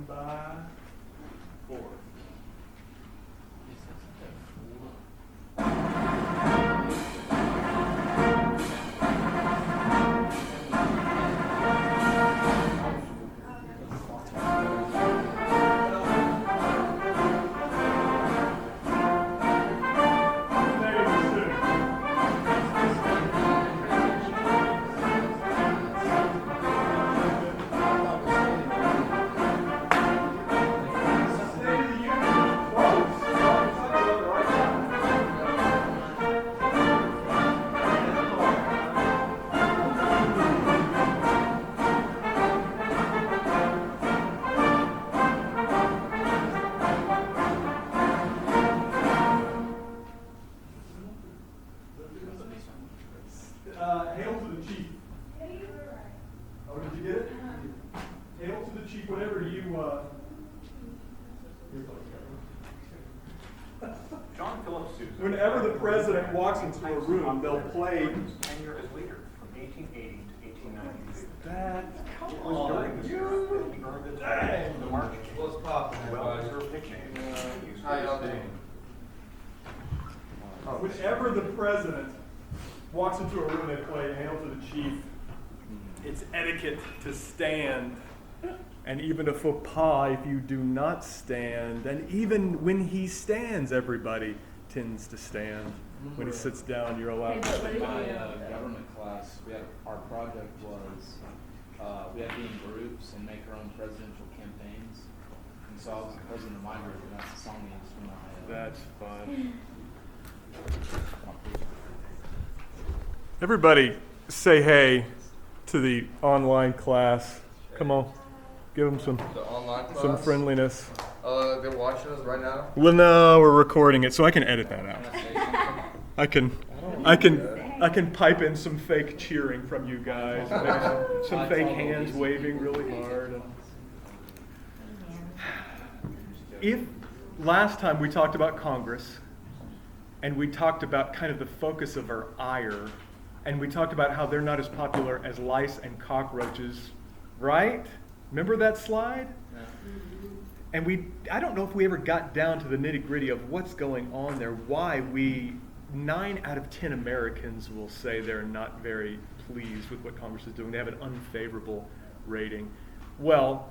by 4. Hail to the chief. Oh, did you get it? Hail to the chief, whatever you, John Philip Sousa. whenever the president walks into a room, they'll play. Tenure as leader from 1880 to 1892. That, come It was during on, this you. during the Dang. the March. What's poppin', Well-deserved nickname. How y'all doing? Whenever the president walks into a room, they play Hail to the Chief. It's etiquette to stand, and even a faux pas if you do not stand. And even when he stands, everybody tends to stand. When he sits down, you're allowed to Hey, sit but down. what My government class, our project was we had to be in groups and make our own presidential campaigns. And so I was the president of my group, and that's the song we used for my. That's fun. Everybody say hey to the online class. Come on, give them The online class? some friendliness. They're watching us right now? Well, no, we're recording it, so I can edit that out. I can pipe in some fake cheering from you guys, maybe some fake hands waving really hard. And if last time we talked about Congress, and we talked about kind of the focus of our ire, and we talked about how they're not as popular as lice and cockroaches, right? Remember that slide? And I don't know if we ever got down to the nitty-gritty of what's going on there, why 9 out of 10 Americans will say they're not very pleased with what Congress is doing. They have an unfavorable rating. Well,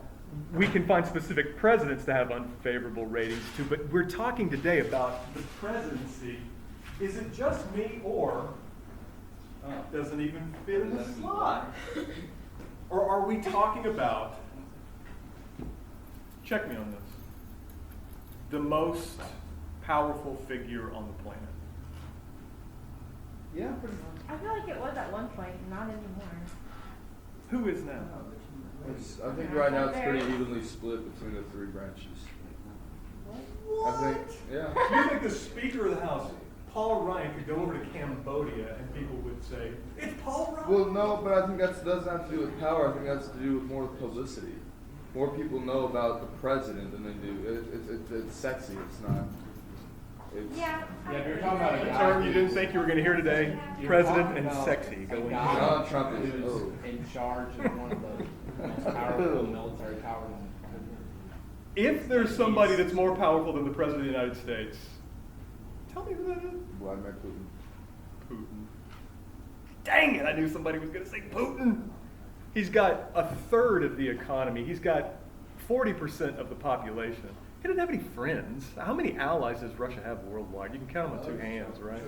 we can find specific presidents to have unfavorable ratings too, but we're talking today about the presidency. Is it just me, or doesn't even fit in the slide? Or are we talking about, check me on this, the most powerful figure on the planet? Yeah, pretty much. I feel like it was at one point, not anymore. Who is now? I think right now it's pretty evenly split between the 3 branches. I think, yeah. Do you think the Speaker of the House, Paul Ryan, could go over to Cambodia and people would say, it's Paul Ryan? Well, no, but I think that doesn't have to do with power. I think that's to do with more publicity. More people know about the president than they do. It's sexy. It's not. It's, Yeah. Yeah, if you're talking about a A guy term you didn't think you were going to hear today, You're president talking and about sexy. a Going guy Donald Trump is- who's oh. in charge of one of the most powerful military powers on the planet. If there's somebody that's more powerful than the President of the United States, tell me who that is. Vladimir Putin. Putin. Dang it, I knew somebody was going to say Putin. He's got a third of the economy. He's got 40% of the population. He doesn't have any friends. How many allies does Russia have worldwide? You can count them on 2 hands, right?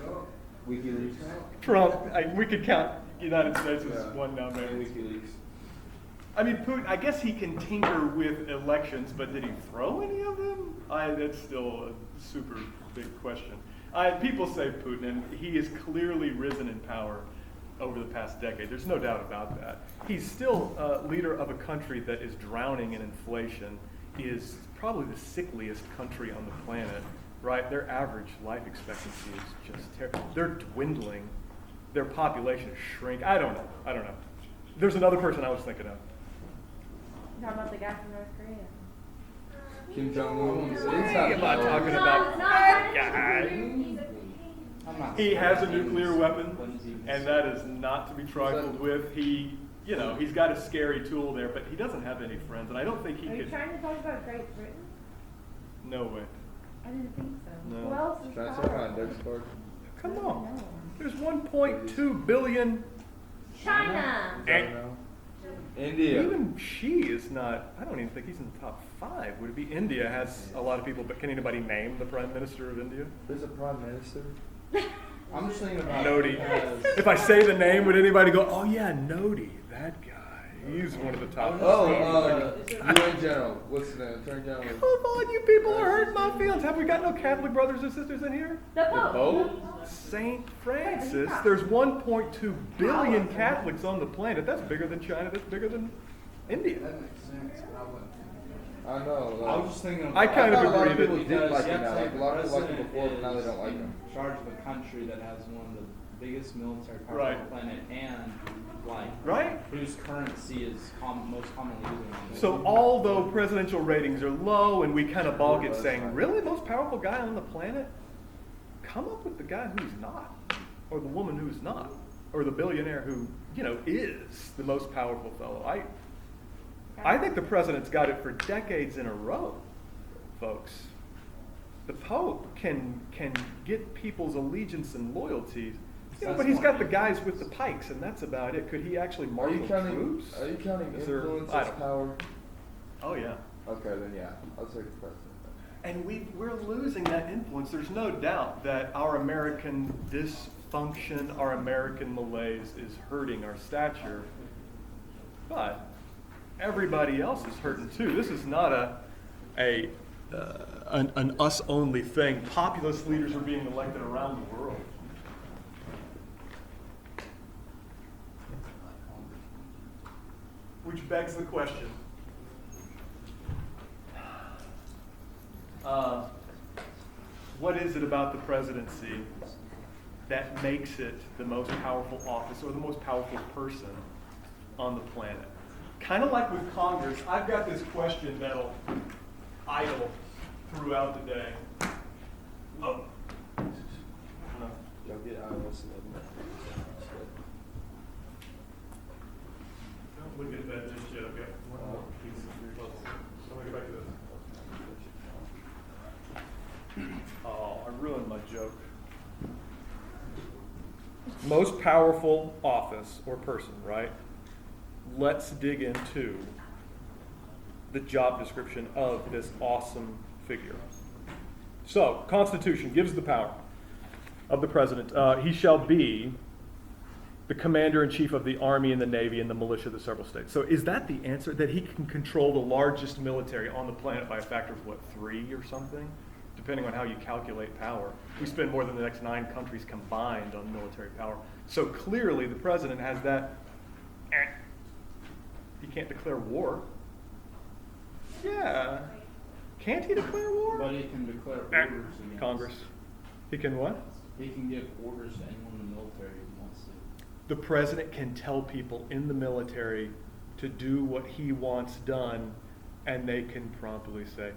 WikiLeaks. Trump, we could count the United States as Yeah. one now, maybe. WikiLeaks. I mean, Putin, I guess he can tinker with elections, but did he throw any of them? That's still a super big question. People say Putin, and he has clearly risen in power over the past decade. There's no doubt about that. He's still leader of a country that is drowning in inflation, is probably the sickliest country on the planet, right? Their average life expectancy is just terrible. They're dwindling. Their population is shrink. I don't know. There's another person I was thinking of. You're talking about the guy from North Korea. Kim Jong-un. Hey, I'm not talking about that guy. I'm not He has a nuclear When's weapon, he- and that is not to be trifled with. He you know, he's got a scary tool there, but he doesn't have any friends, and I don't think he Are you could. trying to talk about Great Britain? No way. I didn't think so. No. Who else is Trying to say my powerful? index card. Come I don't on. know. There's 1.2 billion. China. Is that now? India. Even Xi is not. I don't even think he's in the top 5. Would it be India has a lot of people, but can anybody name the prime minister of India? There's a prime minister. I'm just thinking about Nodi. it as- If I say the name, would anybody go, "Oh yeah, Nodi, that guy. He's one of the top." Oh, UN General. What's the name? Attorney General. Come on, you people are hurting my feelings. Have we got no Catholic brothers and sisters in here? The Pope. Pope? Saint Francis. There's 1.2 billion Catholics on the planet. That's bigger than China. That's bigger than India. That makes sense, but I wouldn't think I know. I was just thinking of. I kind of thought a lot agree of that- people did Because like you him have now. to Like, a lot of people liked him president before, but now they don't like is him. in charge of a country that has one of the biggest military powers Right. on the planet, and like Right? whose currency is most commonly used. So although presidential ratings are low and we kind of balk at saying, really, most powerful guy on the planet? Come up with the guy who's not, or the woman who's not, or the billionaire who, you know, is the most powerful fellow. I think the president's got it for decades in a row, folks. The Pope can get people's allegiance and loyalty, you know, but he's got the guys with the pikes, and that's about it. Could he actually Are marshal you counting? troops? Are you counting Is there- influence I as don't- power? Oh yeah. Okay, then yeah, I'll take the president. And we're losing that influence. There's no doubt that our American dysfunction, our American malaise is hurting our stature. But everybody else is hurting too. This is not an us-only thing. Populist leaders are being elected around the world. Which begs the question. What is it about the presidency that makes it the most powerful office or the most powerful person on the planet? Kind of like with Congress, I've got this question that'll idle throughout the day. Oh. Y'all get iOS 11. We'll get to that just yet, okay. Let me go back to this. Oh, I ruined my joke. Most powerful office or person, right? Let's dig into the job description of this awesome figure. So, Constitution gives the power of the president. He shall be the commander-in-chief of the Army and the Navy and the militia of the several states. So is that the answer? That he can control the largest military on the planet by a factor of, what, 3 or something? Depending on how you calculate power. We spend more than the next 9 countries combined on military power. So clearly the president has that. He can't declare war. Yeah. Can't he declare war? But he can declare orders against Congress. He can what? He can give orders to anyone in the military who wants to. The president can tell people in the military to do what he wants done, and they can promptly say,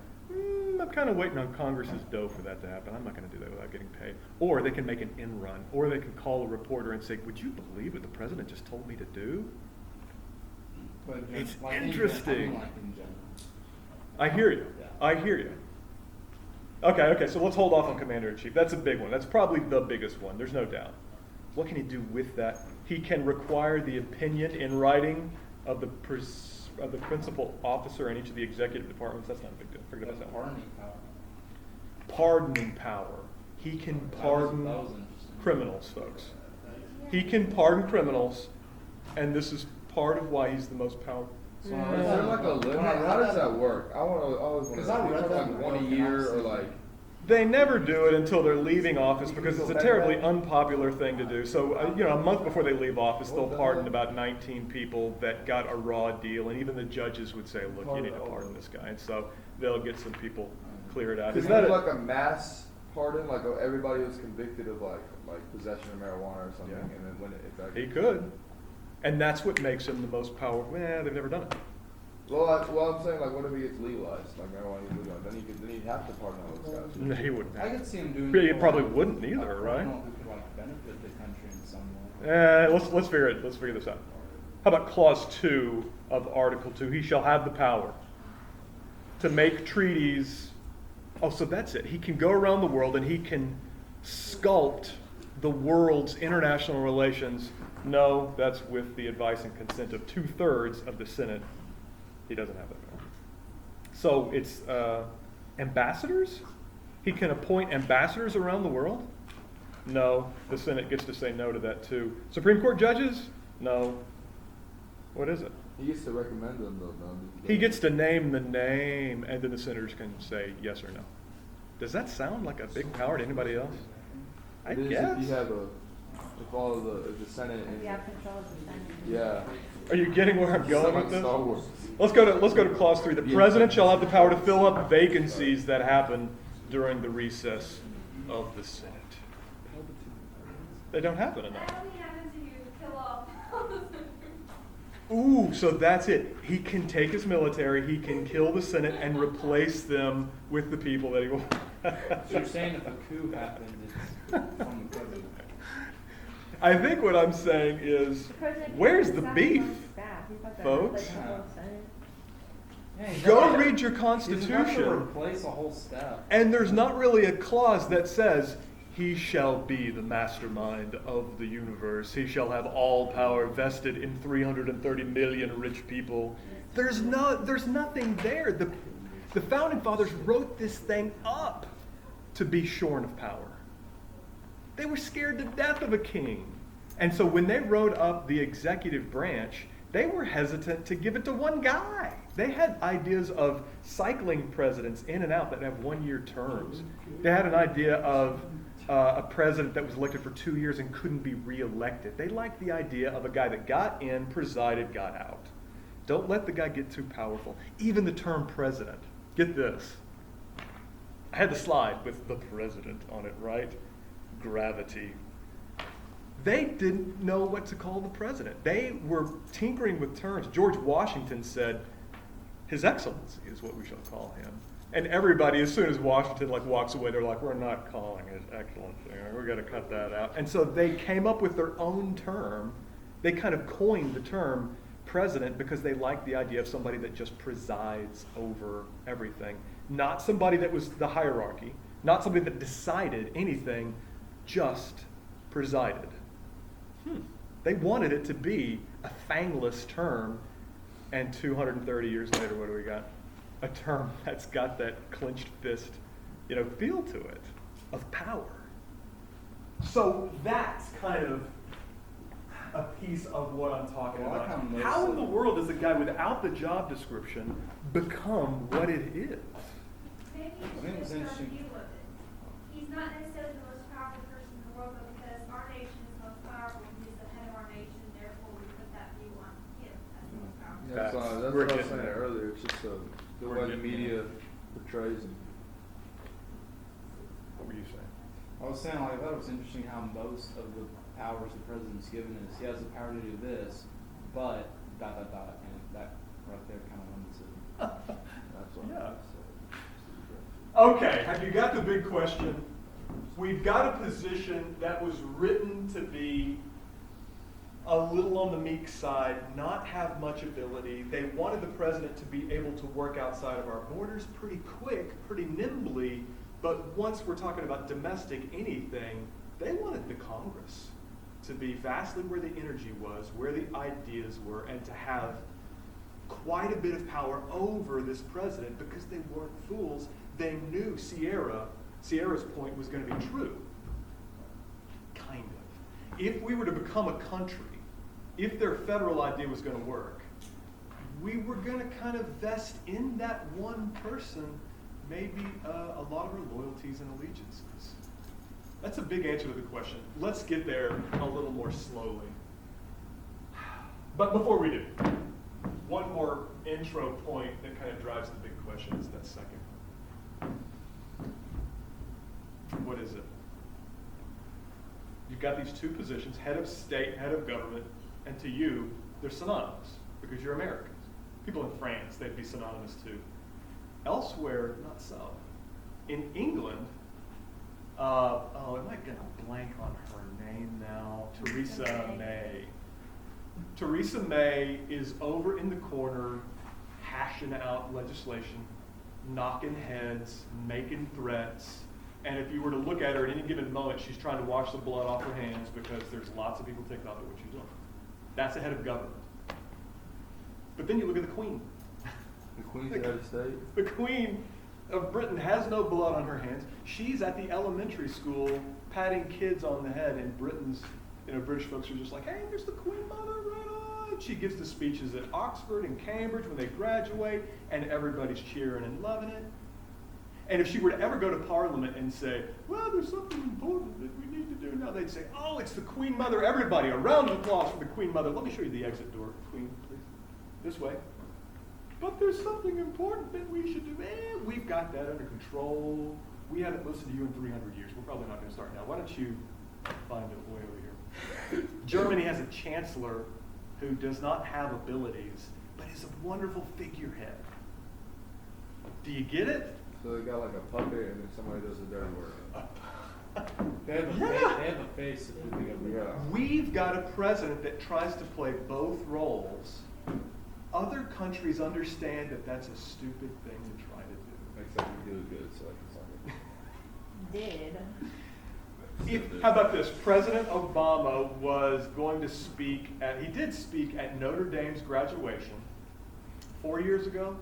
I'm kind of waiting on Congress's dough for that to happen. I'm not going to do that without getting paid. Or they can make an in-run. Or they can call a reporter and say, would you believe what the president just told me to do? But It's like interesting. like in general. I hear you. Yeah. I hear you. Okay, so let's hold off on Commander-in-Chief. That's a big one. That's probably the biggest one. There's no doubt. What can he do with that? He can require the opinion in writing of the principal officer in each of the executive departments. That's not a big deal. Forget That's about that. pardoning power. Pardoning power. He can pardon That was interesting. criminals, folks. He can pardon criminals, and this is part of why he's the most powerful. Is there like a limit? How does that work? I always want to Because know. I You read talk that like before, 1 a and year I or see- like. They never do it until they're leaving office because it's a terribly unpopular thing to do. So, a month before they leave office, they'll pardon about 19 people that got a raw deal, and even the judges would say, look, you need to pardon this guy. And so they'll get some people cleared out. Is Is that that like a mass pardon? Like everybody was convicted of like possession of marijuana or something, Yeah. and then when it He could. And that's what makes him the most powerful. They've never done it. Well, I'm saying like what if it gets legalized, like marijuana gets legalized, then he'd have to pardon all those guys. No, he wouldn't. I could see him doing. Yeah, he it for, probably like, wouldn't a either, right? criminal who could like benefit the country in some way. Let's figure this out. How about clause 2 of Article 2? He shall have the power to make treaties. Oh, so that's it. He can go around the world and he can sculpt the world's international relations. No, that's with the advice and consent of 2/3 of the Senate. He doesn't have that power. So it's ambassadors? He can appoint ambassadors around the world? No, the Senate gets to say no to that too. Supreme Court judges? No. What is it? He gets to recommend them though. No? He gets to name the name, and then the senators can say yes or no. Does that sound like a big power to anybody else? I It is guess. if you have if all of the Senate and You have control of the Senate. yeah. Are you getting where I'm It's going like with this? Star Wars. Let's go to clause 3. The president shall have the power to fill up vacancies that happen during the recess of the Senate. They don't happen enough. That only happens if you kill off all the senators. Ooh, so that's it. He can take his military, he can kill the Senate and replace them with the people that he wants. So you're saying if a coup happened, it's from the president? I think what I'm saying is, The president can where's the decide beef? on his staff. He's not gonna folks? have, like, the whole Senate. Yeah, he's Go not- read your He's about to Constitution. replace a whole staff. And there's not really a clause that says, he shall be the mastermind of the universe. He shall have all power vested in 330 million rich people. There's nothing there. The founding fathers wrote this thing up to be shorn of power. They were scared to death of a king. And so when they wrote up the executive branch, they were hesitant to give it to one guy. They had ideas of cycling presidents in and out that have 1-year terms. They had an idea of a president that was elected for 2 years and couldn't be reelected. They liked the idea of a guy that got in, presided, got out. Don't let the guy get too powerful. Even the term president. Get this. I had the slide with the president on it, right? Gravity. They didn't know what to call the president. They were tinkering with terms. George Washington said, His Excellency is what we shall call him. And everybody, as soon as Washington walks away, they're like, we're not calling His Excellency. We're going to cut that out. And so they came up with their own term. They kind of coined the term president because they liked the idea of somebody that just presides over everything. Not somebody that was the hierarchy. Not somebody that decided anything, just presided. They wanted it to be a fangless term. And 230 years later, what do we got? A term that's got that clenched fist, feel to it, of power. So that's kind of a piece of what I'm talking Well, I about. kind of noticed How in that- the world does a guy without the job description become what it is? Maybe I think it's it's just our interesting. view of it. He's not necessarily the most powerful person in the world, but because our nation is the most powerful, he's the head of our nation, therefore we put that view on him as the most powerful. Yeah, that's We're what I was getting saying there. earlier. It's just the We're way the getting media portrays him. What were you saying? I was saying, I thought it was interesting how most of the powers the president's given is he has the power to do this, but ... and that right there kind of limits it. That's what Yeah. I said. Okay, have you got the big question? We've got a position that was written to be a little on the meek side, not have much ability. They wanted the president to be able to work outside of our borders pretty quick, pretty nimbly, but once we're talking about domestic anything, they wanted the Congress to be vastly where the energy was, where the ideas were, and to have quite a bit of power over this president because they weren't fools. They knew Sierra's point was going to be true. Kind of. If we were to become a country, if their federal idea was going to work, we were going to kind of vest in that one person maybe a lot of our loyalties and allegiances. That's a big answer to the question. Let's get there a little more slowly. But before we do, one more intro point that kind of drives the big question is that second one. What is it? You've got these two positions, head of state, head of government, and to you, they're synonymous because you're Americans. People in France, they'd be synonymous too. Elsewhere, not so. In England, am I gonna blank on her name now? Theresa May. Theresa May is over in the corner hashing out legislation, knocking heads, making threats, and if you were to look at her at any given moment, she's trying to wash the blood off her hands because there's lots of people ticked off at what she's doing. That's the head of government. But then you look at the Queen. The Queen's the head of state. The Queen of Britain has no blood on her hands. She's at the elementary school patting kids on the head, and British folks are just like, hey, there's the Queen Mother, right on. She gives the speeches at Oxford and Cambridge when they graduate, and everybody's cheering and loving it. And if she were to ever go to Parliament and say, well, there's something important that we need to do now, they'd say, oh, it's the Queen Mother. Everybody, a round of applause for the Queen Mother. Let me show you the exit door, Queen, please. This way. But there's something important that we should do. We've got that under control. We haven't listened to you in 300 years. We're probably not going to start now. Why don't you find a way over here? Germany has a chancellor who does not have abilities, but is a wonderful figurehead. Do you get it? So they got like a puppet and then somebody does the dirty work. They have a, Yeah. they have a face if you think of it. Yeah. We've got a president that tries to play both roles. Other countries understand that that's a stupid thing to try to do. Except we do it good, so I can suck it. How about this? President Obama was going to he did speak at Notre Dame's graduation 4 years ago,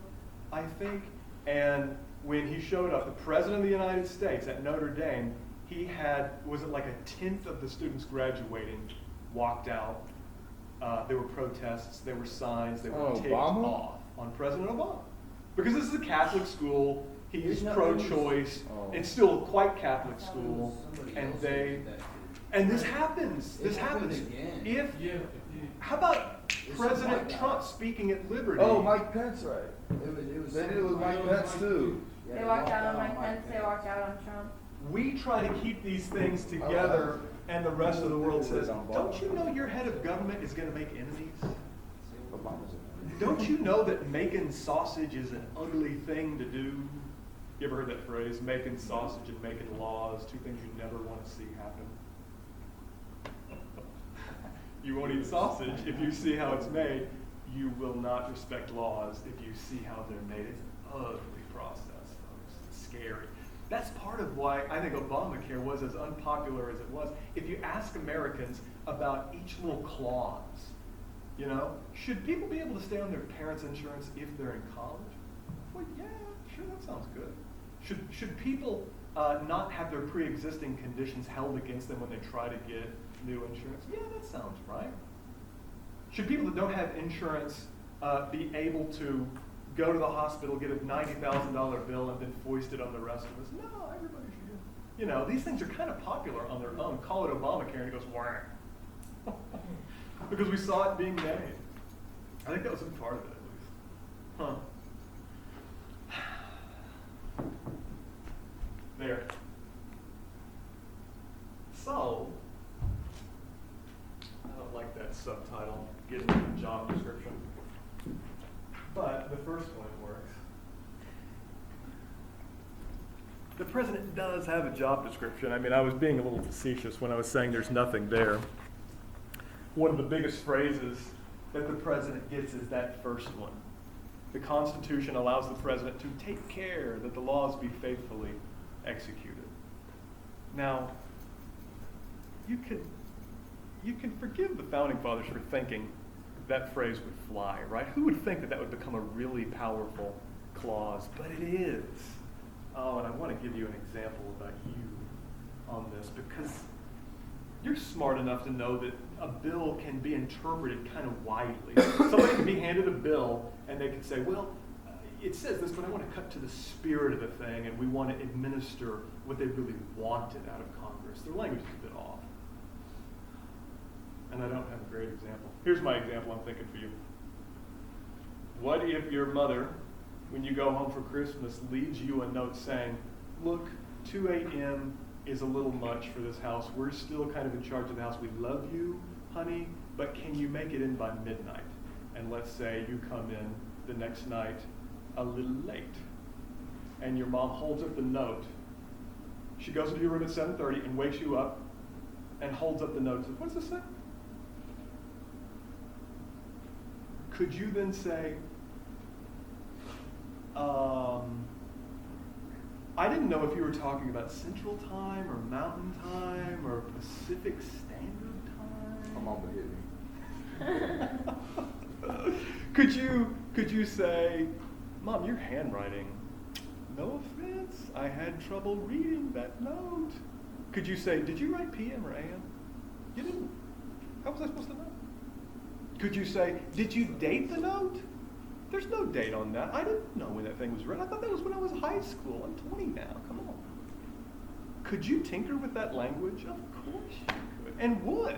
I think. And when he showed up, the President of the United States at Notre Dame, he had, was it like a tenth of the students graduating walked out. There were protests, there were signs, they were ticked Obama? off on President Obama. Because this is a Catholic school, he's pro-choice, Oh. it's still quite Catholic school, and this happens, It happened again. How about It's President white guy. Trump speaking at Liberty? Oh, Mike Pence, right? It was They did it with Mike Pence too. They walked out on Mike Pence, they walked out on Trump. We try to keep these things together, and the rest of the world says, don't you know your head of government is going to make enemies? Don't you know that making sausage is an ugly thing to do? You ever heard that phrase, making sausage and making laws, two things you never want to see happen? You won't eat sausage if you see how it's made. You will not respect laws if you see how they're made. It's an ugly process, folks. It's scary. That's part of why I think Obamacare was as unpopular as it was. If you ask Americans about each little clause, you know, should people be able to stay on their parents' insurance if they're in college? Well, yeah, sure, that sounds good. Should people not have their pre-existing conditions held against them when they try to get new insurance? Yeah, that sounds right. Should people that don't have insurance be able to go to the hospital, get a $90,000 bill, and then foist it on the rest of us? No, everybody should. You know, these things are kind of popular on their own. Call it Obamacare, and it goes whack. Because we saw it being made. I think that was a part of it, at least. Huh. There. So, I don't like that subtitle, getting the job description. But the first one works. The president does have a job description. I mean, I was being a little facetious when I was saying there's nothing there. One of the biggest phrases that the president gets is that first one. The Constitution allows the president to take care that the laws be faithfully executed. Now, you can forgive the founding fathers for thinking that phrase would fly, right? Who would think that that would become a really powerful clause? But it is. Oh, and I want to give you an example about you on this, because you're smart enough to know that a bill can be interpreted kind of widely. Somebody can be handed a bill and they can say, well, it says this, but I want to cut to the spirit of the thing, and we want to administer what they really wanted out of Congress. Their language is a bit off. And I don't have a great example. Here's my example I'm thinking for you. What if your mother, when you go home for Christmas, leaves you a note saying, look, 2 a.m. is a little much for this house. We're still kind of in charge of the house. We love you, honey, but can you make it in by midnight? And let's say you come in the next night a little late. And your mom holds up the note. She goes into your room at 7:30 and wakes you up and holds up the note and says, what does this say? could you then say, I didn't know if you were talking about Central Time or Mountain Time or Pacific Standard Time? My mom would hit me. Could you say, Mom, your handwriting, no offense, I had trouble reading that note. Could you say, did you write PM or AM? You didn't. How was I supposed to know? Could you say, did you date the note? There's no date on that. I didn't know when that thing was written. I thought that was when I was high school. I'm 20 now. Come on. Could you tinker with that language? Of course you could. And would.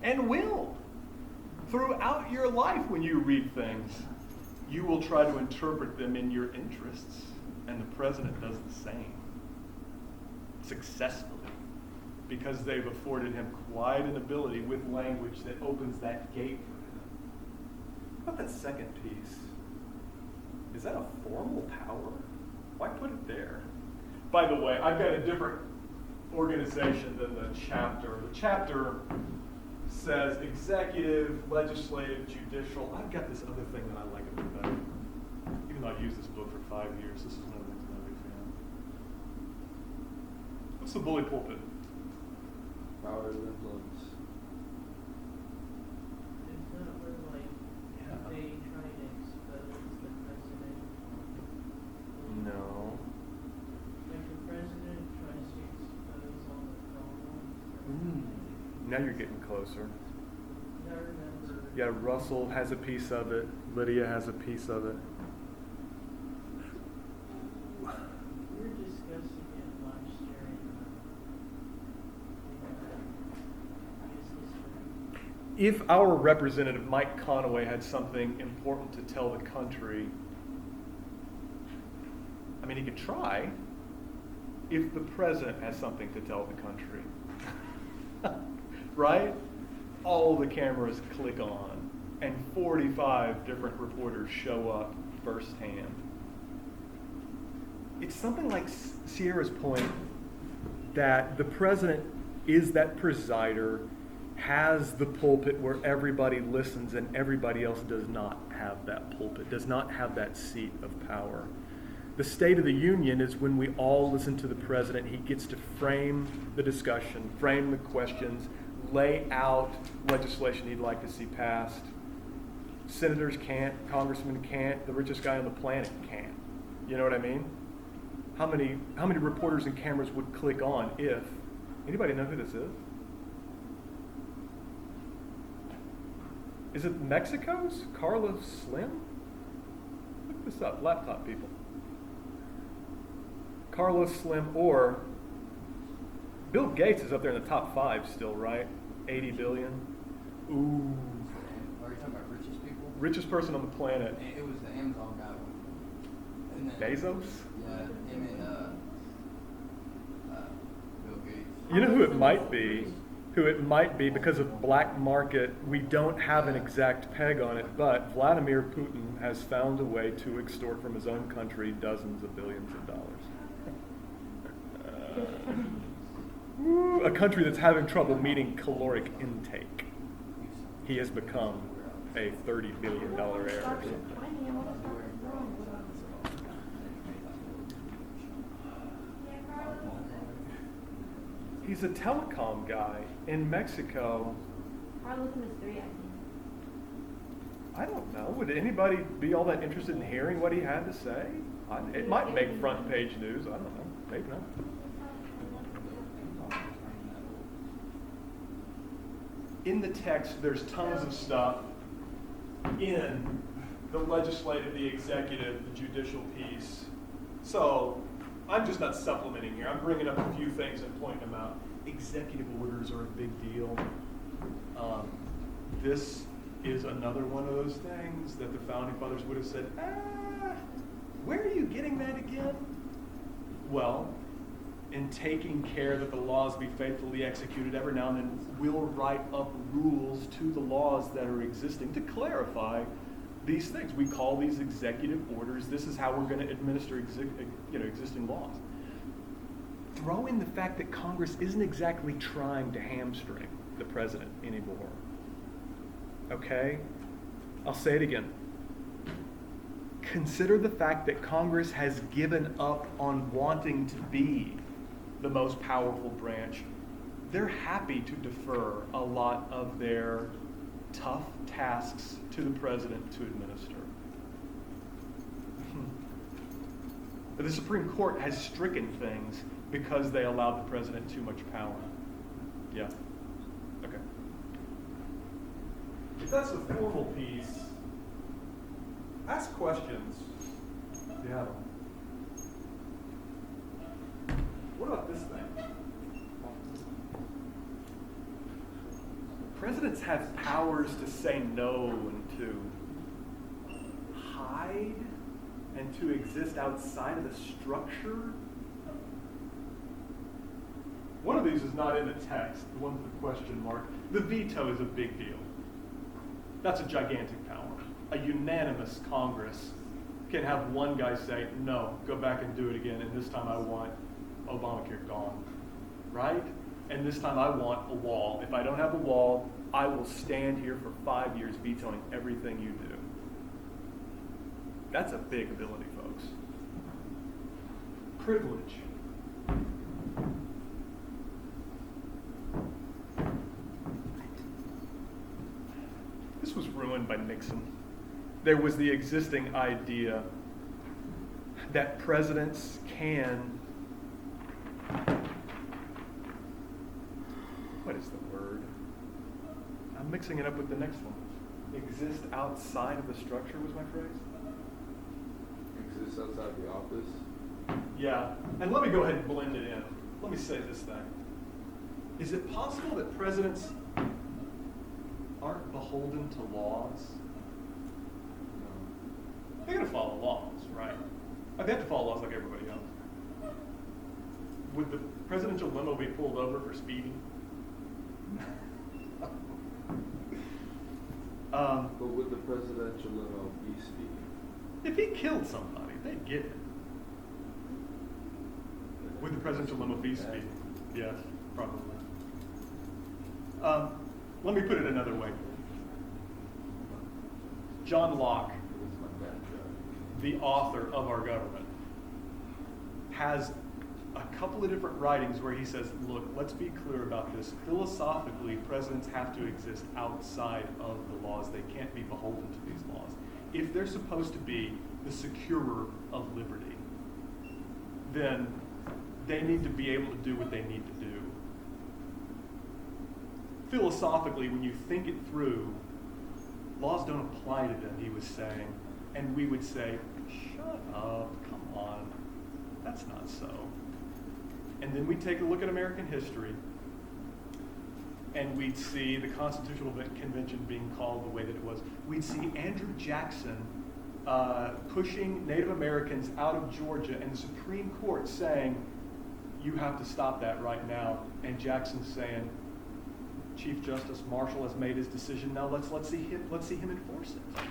And will. Throughout your life when you read things, you will try to interpret them in your interests. And the president does the same. Successfully. Because they've afforded him quite an ability with language that opens that gate for him. What about that second piece? Is that a formal power? Why put it there? By the way, I've got a different organization than the chapter. The chapter says executive, legislative, judicial. I've got this other thing that I like a bit better. Even though I've used this book for 5 years, this is one of the things I'm a big fan. What's the bully pulpit? Power of influence. It's not where like they try to expose the president. No. Like the president tries to expose all the problems. Now you're getting closer. I remember. Yeah, Russell has a piece of it. Lydia has a piece of it. We were discussing it last year in If our representative, Mike Conaway, had something important to tell the country, I mean, he could try. If the president has something to tell the country, right? All the cameras click on, and 45 different reporters show up firsthand. It's something like Sierra's point that the president is that presider, has the pulpit where everybody listens and everybody else does not have that pulpit, does not have that seat of power. The State of the Union is when we all listen to the president. He gets to frame the discussion, frame the questions, lay out legislation he'd like to see passed. Senators can't, congressmen can't, the richest guy on the planet can't. You know what I mean? How many reporters and cameras would click on if, anybody know who this is? Is it Mexico's Carlos Slim? Look this up, laptop people. Carlos Slim, or Bill Gates is up there in the top 5 still, right? 80 billion. Ooh. Are you talking about richest people? Richest person on the planet. It was the Amazon guy. And then, Bezos? Yeah, him and Bill Gates. You know who it might be? Who it might be because of black market. We don't have an exact peg on it, but Vladimir Putin has found a way to extort from his own country dozens of billions of dollars. A country that's having trouble meeting caloric intake. He has become a $30 billion heir or something. Yeah, Carlos. He's a telecom guy in Mexico. Carlos is 3, I think. I don't know. Would anybody be all that interested in hearing what he had to say? It might make front page news. I don't know. Maybe not. In the text, there's tons of stuff in the legislative, the executive, the judicial piece. So I'm just not supplementing here. I'm bringing up a few things and pointing them out. Executive orders are a big deal. This is another one of those things that the Founding Fathers would have said, where are you getting that again? Well, in taking care that the laws be faithfully executed, every now and then we'll write up rules to the laws that are existing to clarify these things. We call these executive orders. This is how we're going to administer existing laws. Throw in the fact that Congress isn't exactly trying to hamstring the president anymore. Okay? I'll say it again. Consider the fact that Congress has given up on wanting to be the most powerful branch. They're happy to defer a lot of their tough tasks to the president to administer. But the Supreme Court has stricken things because they allowed the president too much power. Yeah. Okay. If that's the formal piece, ask questions. Yeah. What about this thing? Presidents have powers to say no and to hide and to exist outside of the structure. One of these is not in the text, the one with the question mark. The veto is a big deal. That's a gigantic power. A unanimous Congress can have one guy say, no, go back and do it again, and this time I want Obamacare gone, right? And this time I want a wall. If I don't have a wall, I will stand here for 5 years vetoing everything you do. That's a big ability, folks. Privilege. This was ruined by Nixon. There was the existing idea that presidents can, what is the word? I'm mixing it up with the next one. Exist outside of the structure was my phrase? Exists outside the office. Yeah, and let me go ahead and blend it in. Let me say this thing. Is it possible that presidents aren't beholden to laws? They're going to follow laws, right? They have to follow laws like everybody else. Would the presidential limo be pulled over for speeding? But would the presidential limo be speeding? If he killed somebody, they'd get it. Would the presidential limo be speeding? Yes, probably. Let me put it another way. John Locke, the author of our government, has a couple of different writings where he says, look, let's be clear about this. Philosophically, presidents have to exist outside of the laws. They can't be beholden to these laws. If they're supposed to be the securer of liberty, then they need to be able to do what they need to do. Philosophically, when you think it through, laws don't apply to them, he was saying. And we would say, shut up, come on, that's not so. And then we'd take a look at American history, and we'd see the Constitutional Convention being called the way that it was. We'd see Andrew Jackson pushing Native Americans out of Georgia, and the Supreme Court saying, you have to stop that right now. And Jackson saying, Chief Justice Marshall has made his decision, now let's see him enforce it.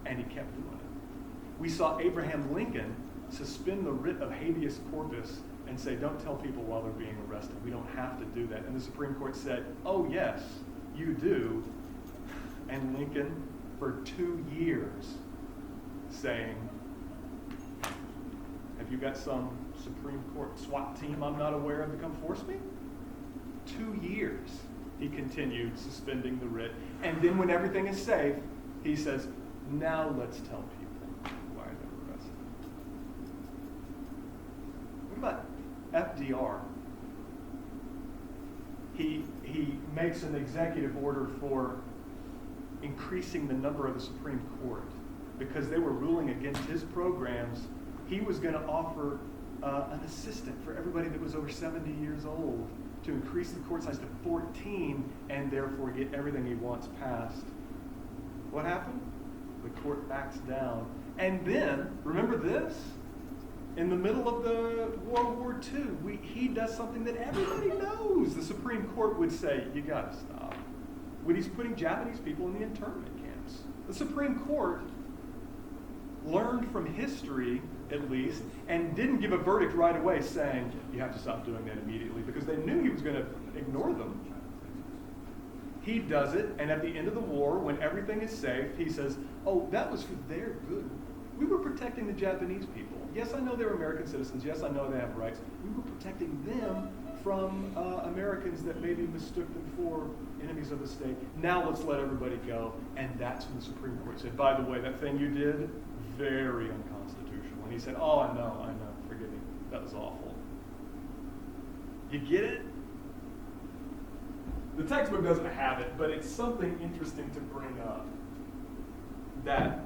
And he kept doing it. We saw Abraham Lincoln suspend the writ of habeas corpus and say, don't tell people while they're being arrested. We don't have to do that. And the Supreme Court said, oh yes, you do. And Lincoln, for 2 years, saying, have you got some Supreme Court SWAT team I'm not aware of to come force me? 2 years he continued suspending the writ. And then when everything is safe, he says, now let's tell people why they're arrested. What about FDR? He makes an executive order for increasing the number of the Supreme Court because they were ruling against his programs. He was going to offer an assistant for everybody that was over 70 years old to increase the court size to 14 and therefore get everything he wants passed. What happened? The court backs down. And then, remember this? In the middle of the World War II, he does something that everybody knows. The Supreme Court would say, you gotta stop. When he's putting Japanese people in the internment camps. The Supreme Court learned from history, at least, and didn't give a verdict right away saying, you have to stop doing that immediately, because they knew he was going to ignore them. He does it, and at the end of the war, when everything is safe, he says, oh, that was for their good. We were protecting the Japanese people. Yes, I know they're American citizens. Yes, I know they have rights. We were protecting them from Americans that maybe mistook them for enemies of the state. Now let's let everybody go. And that's when the Supreme Court said, by the way, that thing you did, very unconstitutional. And he said, oh, I know, forgive me. That was awful. You get it? The textbook doesn't have it, but it's something interesting to bring up. That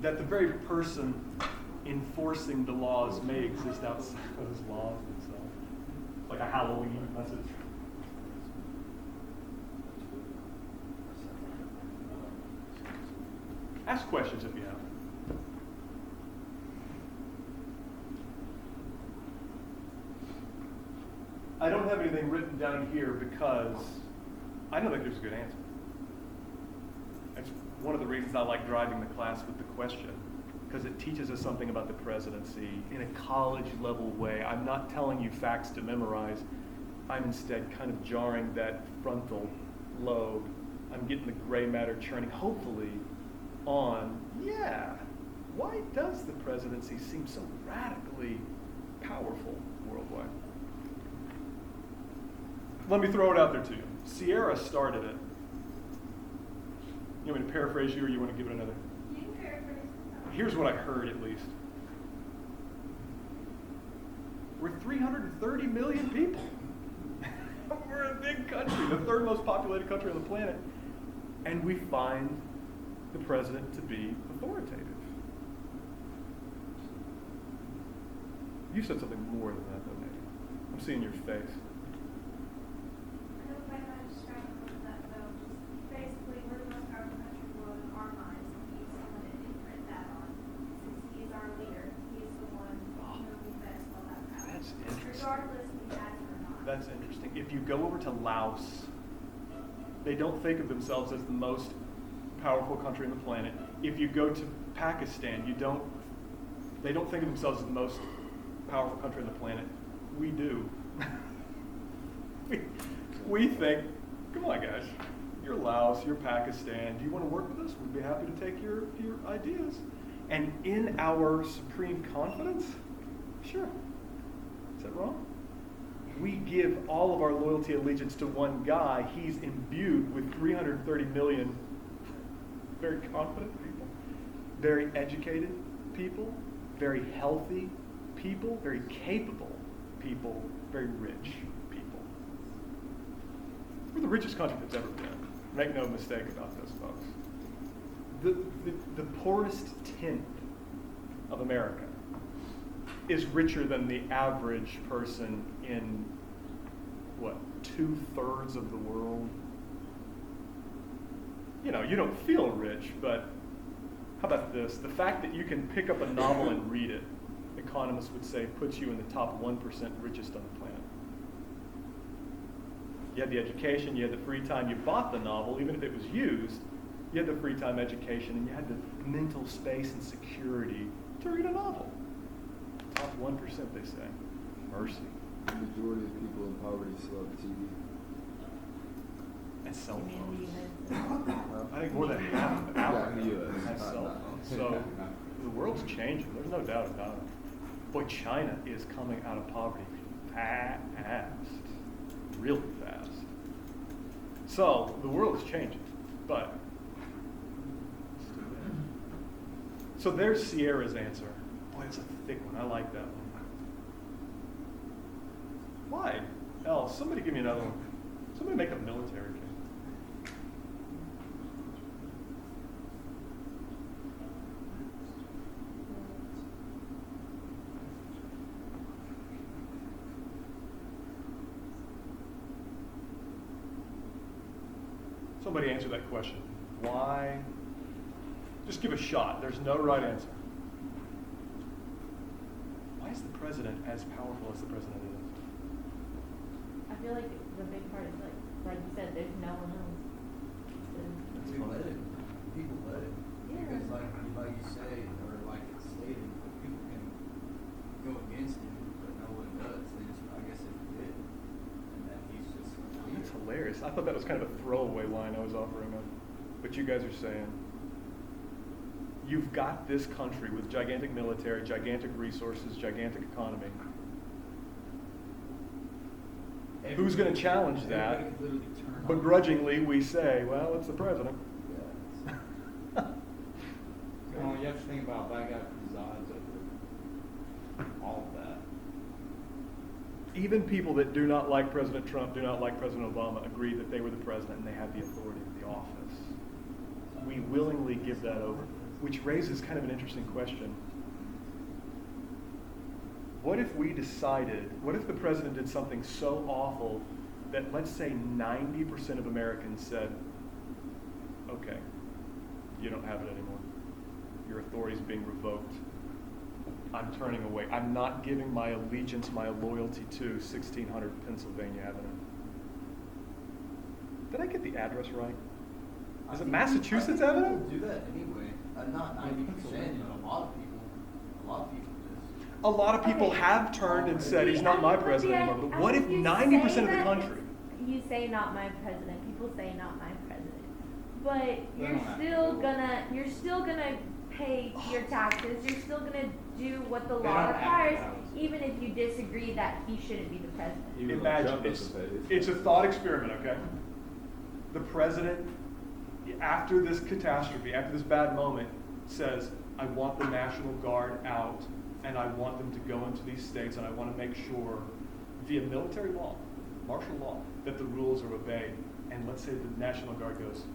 the very person enforcing the laws may exist outside those laws themselves. Like a Halloween message. Ask questions if you have. I don't have anything written down here because I don't think there's a good answer. That's one of the reasons I like driving the class with the question, because it teaches us something about the presidency in a college level way. I'm not telling you facts to memorize. I'm instead kind of jarring that frontal lobe. I'm getting the gray matter churning, hopefully, on, why does the presidency seem so radically powerful worldwide? Let me throw it out there to you. Sierra started it. You want me to paraphrase you, or you want to give it another? You can paraphrase. Here's what I heard, at least. We're 330 million people. We're a big country, the third most populated country on the planet. And we find the president to be authoritative. You said something more than that, though, maybe. I'm seeing your face. I don't quite know how to describe it with that, though. Just basically, we're the most powerful country in the world in our minds. And he's someone to imprint that on. Since he's our leader, he's the one who best all that power. That's interesting. Regardless if he has it or not. That's interesting. If you go over to Laos, they don't think of themselves as the most powerful country on the planet. If you go to Pakistan, they don't think of themselves as the most powerful country on the planet. We do. we think, come on guys, you're Laos, you're Pakistan. Do you want to work with us? We'd be happy to take your ideas. And in our supreme confidence, sure. Is that wrong? We give all of our loyalty and allegiance to one guy. He's imbued with 330 million very confident people, very educated people, very healthy people, very capable people, very rich people. We're the richest country that's ever been. Make no mistake about this, folks. The poorest tenth of America is richer than the average person in, 2/3 of the world? You know, you don't feel rich, but how about this? The fact that you can pick up a novel and read it, economists would say, puts you in the top 1% richest on the planet. You had the education, you had the free time, you bought the novel, even if it was used, you had the free time education, and you had the mental space and security to read a novel. Top 1%, they say. Mercy. The majority of people in poverty still have TV. And cell You mean the phones. United I think more than half of Yeah, in the Africa US, has not- cell not- phones. So the world's changing. There's no doubt about it. Boy, China is coming out of poverty fast. Really fast. So the world is changing. But so there's Sierra's answer. Boy, it's a thick one. I like that one. Why? Else, somebody give me another one. Somebody make a military case. Somebody answer that question. Why? Just give a shot. There's no right answer. Why is the president as powerful as the president is? I feel like the big part is like you said, there's no one else. That's We fine. let it, people let it, Yeah. because like you say, or like it's stated, people can go against him, but no one does, they just, I guess if they did, and that he's just. That's hilarious. this. I thought that was kind of a throwaway line I was offering up. But you guys are saying, you've got this country with gigantic military, gigantic resources, gigantic economy. Who's going to challenge that? Everybody could literally turn on- Begrudgingly, we say, well, it's the president. Yeah. Well, you have to think about that guy presides over all of that. Even people that do not like President Trump, do not like President Obama, agree that they were the president and they had the authority of the office. We willingly give that over, which raises kind of an interesting question. What if we decided, what if the president did something so awful that, let's say, 90% of Americans said, okay, you don't have it anymore. Your authority is being revoked. I'm turning away. I'm not giving my allegiance, my loyalty to 1600 Pennsylvania Avenue. Did I get the address right? I Is it think- Massachusetts I think Avenue? people do that anyway. Not 90%, but a lot of people just. A lot of people Okay. have turned and said he's not my president anymore. But what if 90% of the country? You say not my president. People say not my president. But They you're don't have to still do it. gonna pay your taxes. You're still gonna do what the They law don't have to requires, have it. even if you disagree that he shouldn't be the president. Even though Imagine, Trump it's, doesn't pay. it's a thought experiment, okay? The president, after this catastrophe, after this bad moment, says, I want the National Guard out, and I want them to go into these states, and I want to make sure, via military law, martial law, that the rules are obeyed. And let's say the National Guard goes,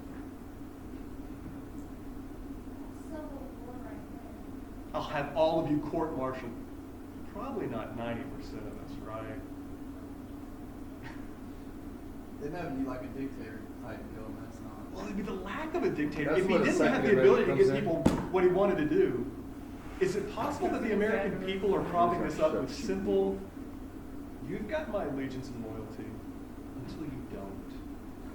Civil War right there. I'll have all of you court-martialed. Probably not 90% of us, right? Then that would be like a dictator type deal, and that's not. Well, it'd be the lack of a dictator. That's If he where the didn't have second the ability to amendment give comes people what he wanted to do, is it possible that the American people are propping this up with simple, you've got my allegiance and loyalty until you don't?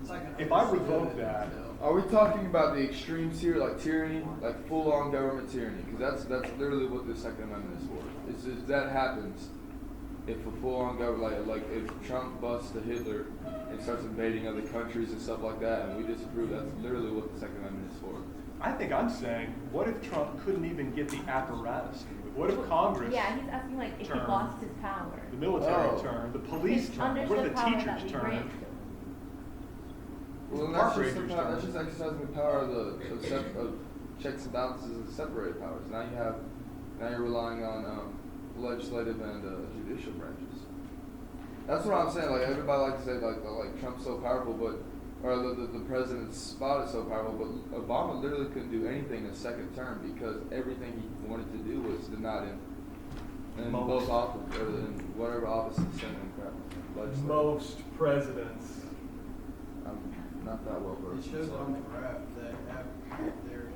It's like an If I understood revoke that- deal. Are we talking about the extremes here, like tyranny, like full-on government tyranny? Because that's literally what the Second Amendment is for. It's just that happens if a full-on government, like if Trump busts to Hitler and starts invading other countries and stuff like that, and we disapprove, that's literally what the Second Amendment is for. I think I'm saying, what if Trump couldn't even get the apparatus to move? What if Congress, Yeah, he's asking like if he Turn. lost his power. the military Oh. turn, the police His turn, what if understood the power that teachers we turn? grant to him. Well, then Park that's just, rangers that's turn. just exercising the power of checks and balances and separated powers. Now you're relying on legislative and judicial branches. That's what I'm saying. Like everybody likes to say, like Trump's so powerful, but or the president's spot is so powerful, but Obama literally couldn't do anything in his second term because everything he wanted to do was denied him in Most. both office or in whatever office in the Senate and crap. Legislative. Most presidents. I'm not that well It versed. shows on the graph that after there,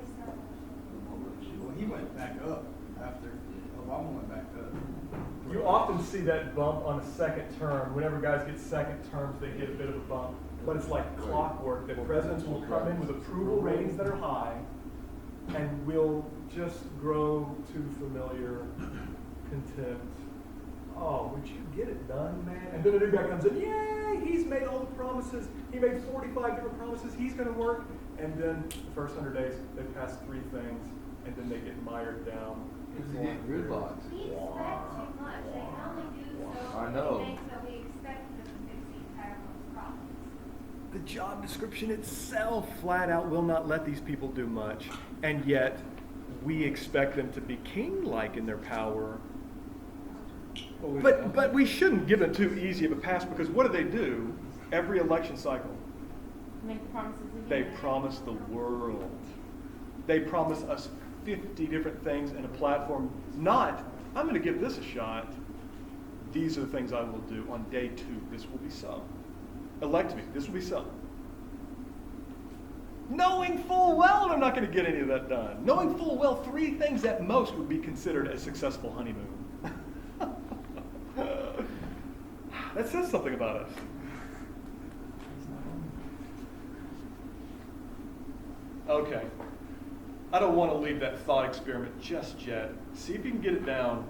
well, he went back up after Obama went back up. You often see that bump on a second term. Whenever guys get second terms, they get a bit of a bump. But it's like clockwork that presidents will come in with approval ratings that are high and will just grow to familiar contempt. Oh, would you get it done, man? And then a new guy comes in, yay, he's made all the promises. He made 45 different promises. He's going to work. And then the first 100 days, they pass 3 things, and then they get mired down. Because he get gridlocked. He expects too much. They can only do so I know. many things that we expect them to fix the entire world's problems. The job description itself flat out will not let these people do much. And yet, we expect them to be king-like in their power. But we shouldn't give them too easy of a pass because what do? Every election cycle, Make the promises we they made. promise the world. They promise us 50 different things and a platform. Not, I'm going to give this a shot. These are the things I will do on day 2. This will be so. Elect me. This will be so. Knowing full well I'm not going to get any of that done. Knowing full well 3 things at most would be considered a successful honeymoon. That says something about us. Okay. I don't want to leave that thought experiment just yet. See if you can get it down.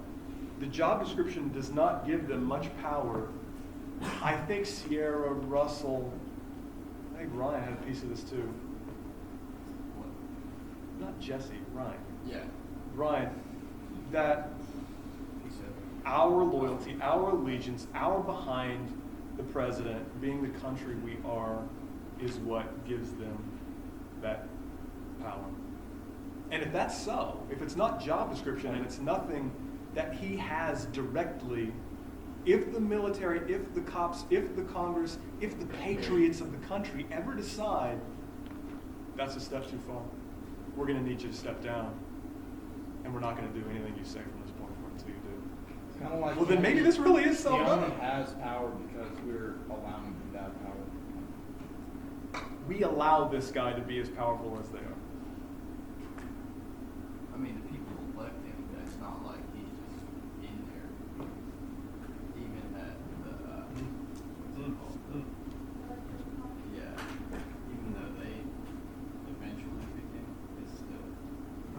The job description does not give them much power. I think Sierra Russell think Ryan had a piece of this too. Not Jesse, Ryan. Yeah. Ryan, that our loyalty, our allegiance, our behind the president, being the country we are, is what gives them that power. And if that's so, if it's not job description and it's nothing that he has directly, if the military, if the cops, if the Congress, if the patriots of the country ever decide that's a step too far, we're going to need you to step down, and we're not going to do anything you say from this point forward until you do. It's kind of like Well, then maybe this really is he only self-governing. has power because we're allowing him to have power. We allow this guy to be as powerful as they are. I mean, the people elect him, but it's not like he's just in there. Even at the, what's it called? Yeah, even though they eventually pick him, it's still.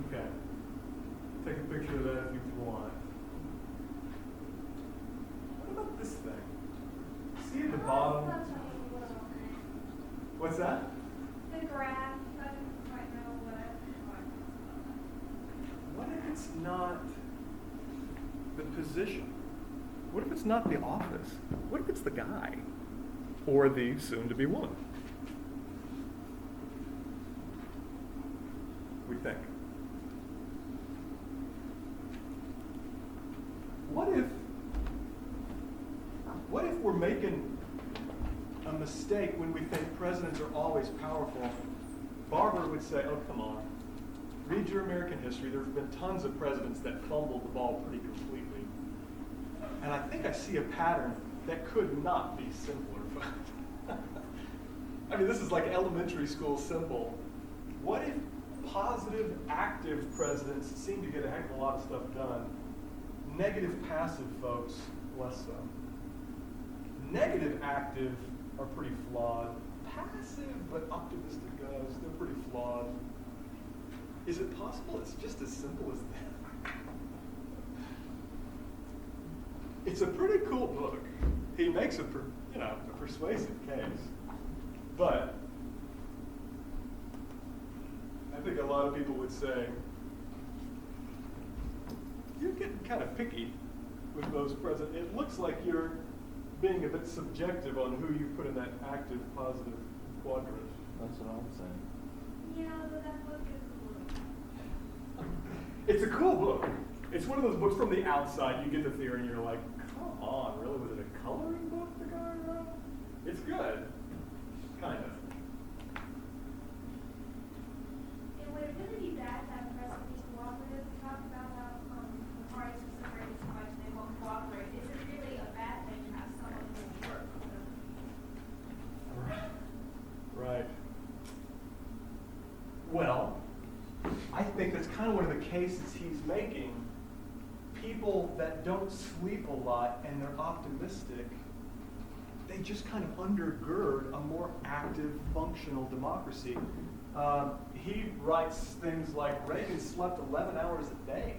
Okay. Take a picture of that if you want. What about this thing? See at the bottom? What's that? The graph, I didn't quite know what I What if it's not the position? What if it's not the office? What if it's the guy? Or the soon-to-be woman? We think. What if we're making a mistake when we think presidents are always powerful? Barbara would say, oh, come on. Read your American history. There have been tons of presidents that fumbled the ball pretty completely. And I think I see a pattern that could not be simpler. I mean, this is like elementary school simple. What if positive, active presidents seem to get a heck of a lot of stuff done? Negative, passive folks, less so. Negative, active are pretty flawed. Passive, but optimistic guys, they're pretty flawed. Is it possible it's just as simple as that? It's a pretty cool book. He makes a persuasive case. But I think a lot of people would say, you're getting kind of picky with those presidents. It looks like you're being a bit subjective on who you put in that active, positive quadrant. That's what I'm saying. Yeah, but that book is a little. It's a cool book. It's one of those books from the outside. You get the theory and you're like, come on, really? Was it a coloring book the guy wrote? It's good. Kind of. And would it really be bad to have president be cooperative? We talked about how the parties are separated so much they won't cooperate. Is it really a bad thing to have someone who will work with them? Right. Well, I think that's kind of one of the cases he's making. People that don't sleep a lot and they're optimistic, they just kind of undergird a more active, functional democracy. He writes things like Reagan slept 11 hours a day.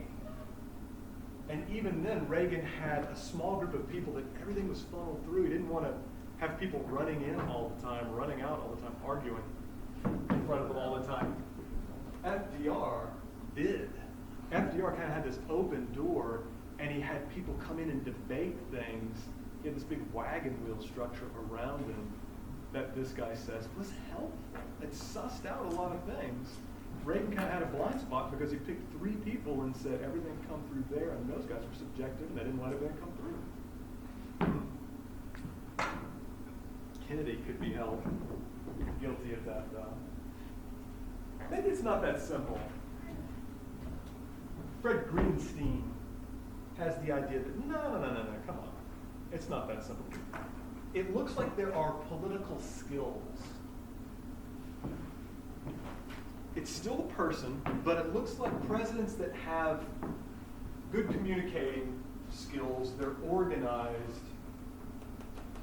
And even then, Reagan had a small group of people that everything was funneled through. He didn't want to have people running in all the time, running out all the time, arguing in front of them all the time. FDR did. FDR kind of had this open door, and he had people come in and debate things. He had this big wagon wheel structure around him that this guy says was helpful. It sussed out a lot of things. Reagan kind of had a blind spot because he picked 3 people and said everything come through there, and those guys were subjective and they didn't let everything come through. Kennedy could be held guilty of that, though. Maybe it's not that simple. Fred Greenstein has the idea that no, come on. It's not that simple. It looks like there are political skills. It's still a person, but it looks like presidents that have good communicating skills, they're organized,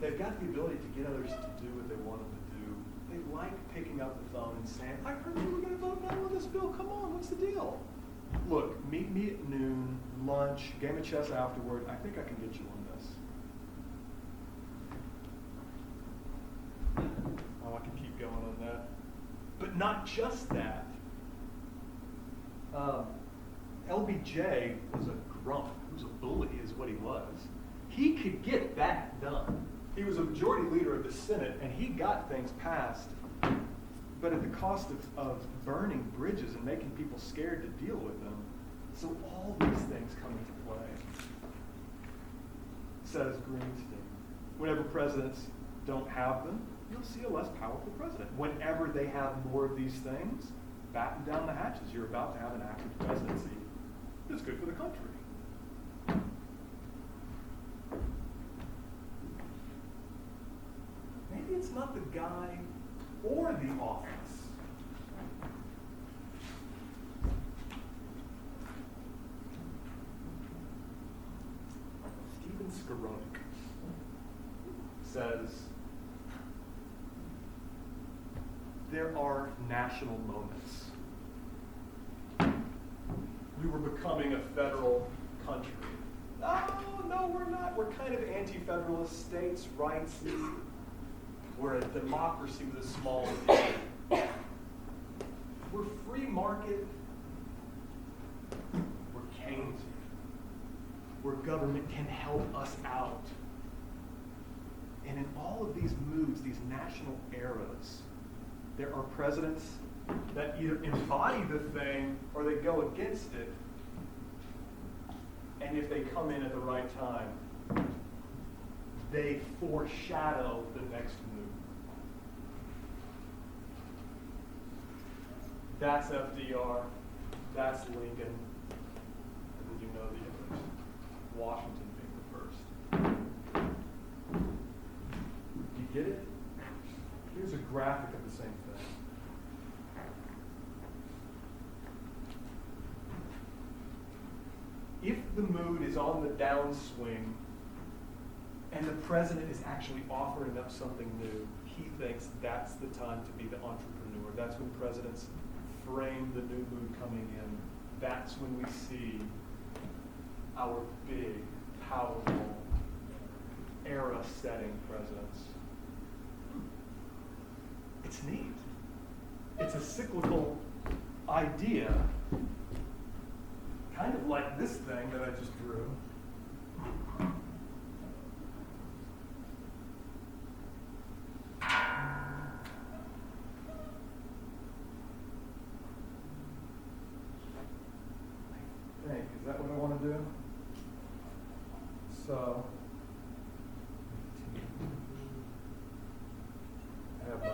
they've got the ability to get others to do what they want them to do. They like picking up the phone and saying, I heard you were going to vote no on this bill. Come on, what's the deal? Look, meet me at noon, lunch, game of chess afterward. I think I can get you on this. Oh, I can keep going on that. But not just that. LBJ was a grump. He was a bully, is what he was. He could get that done. He was a majority leader of the Senate, and he got things passed, but at the cost of burning bridges and making people scared to deal with them. So all these things come into play, says Greenstein. Whenever presidents don't have them, you'll see a less powerful president. Whenever they have more of these things, batten down the hatches. You're about to have an active presidency that's good for the country. Maybe it's not the guy or the office. Stephen Skowronek says, there are national moments. We were becoming a federal country. Oh, no, we're not. We're kind of anti-federalist, states' rights. We're a democracy with a small d. We're free market. We're Keynesian. Where government can help us out. And in all of these moods, these national eras, there are presidents that either embody the thing or they go against it. And if they come in at the right time, they foreshadow the next move. That's FDR, that's Lincoln, and then you know the others. Washington being the first. You get it? Here's a graphic of the same thing. If the mood is on the downswing and the president is actually offering up something new, he thinks that's the time to be the entrepreneur. That's when presidents frame the new mood coming in. That's when we see our big, powerful, era-setting presidents. It's neat. It's a cyclical idea, kind of like this thing that I just drew. I think, is that what I want to do? So, I have my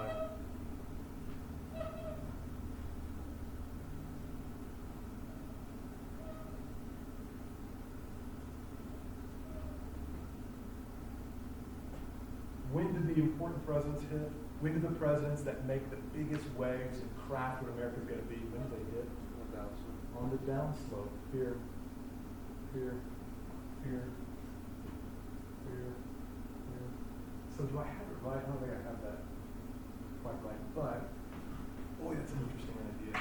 when did the important presidents hit? When did the presidents that make the biggest waves and craft what America's going to be, when did they hit? On the downslope. Here, here, here, here, here. So do I have it right? I don't think I have that quite right. But, boy, that's an interesting idea.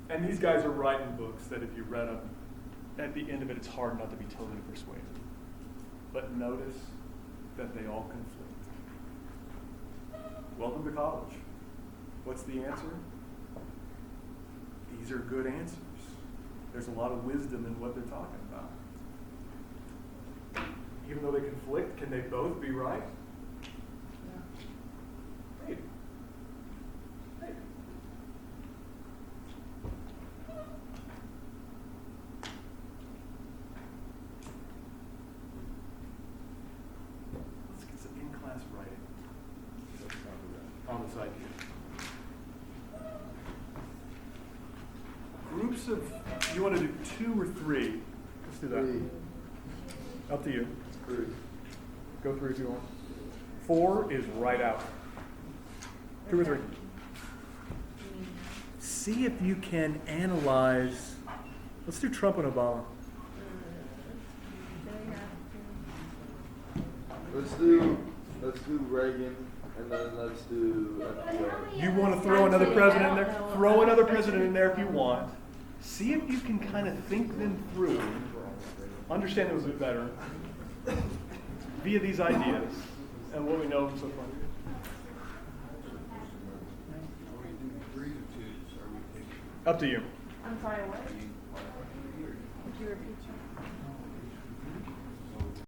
And these guys are writing books that if you read them, at the end of it, it's hard not to be totally persuaded. But notice that they all conflict. Welcome to college. What's the answer? These are good answers. There's a lot of wisdom in what they're talking about. Even though they conflict, can they both be right? Maybe. Maybe. Let's get some in-class writing on this idea. Groups of, you want to do 2 or 3? Let's do that. 3. Up to you. 3. Go 3 if you want. 4 is right out. 2 or 3. See if you can analyze. Let's do Trump and Obama. Let's do Reagan, and then let's do FDR. You want to throw another president in there? Throw another president in there if you want. See if you can kind of think them through, understand them a bit better, via these ideas and what we know so far. Up to you. I'm sorry, what? Are you part of the committee or? Could you repeat your?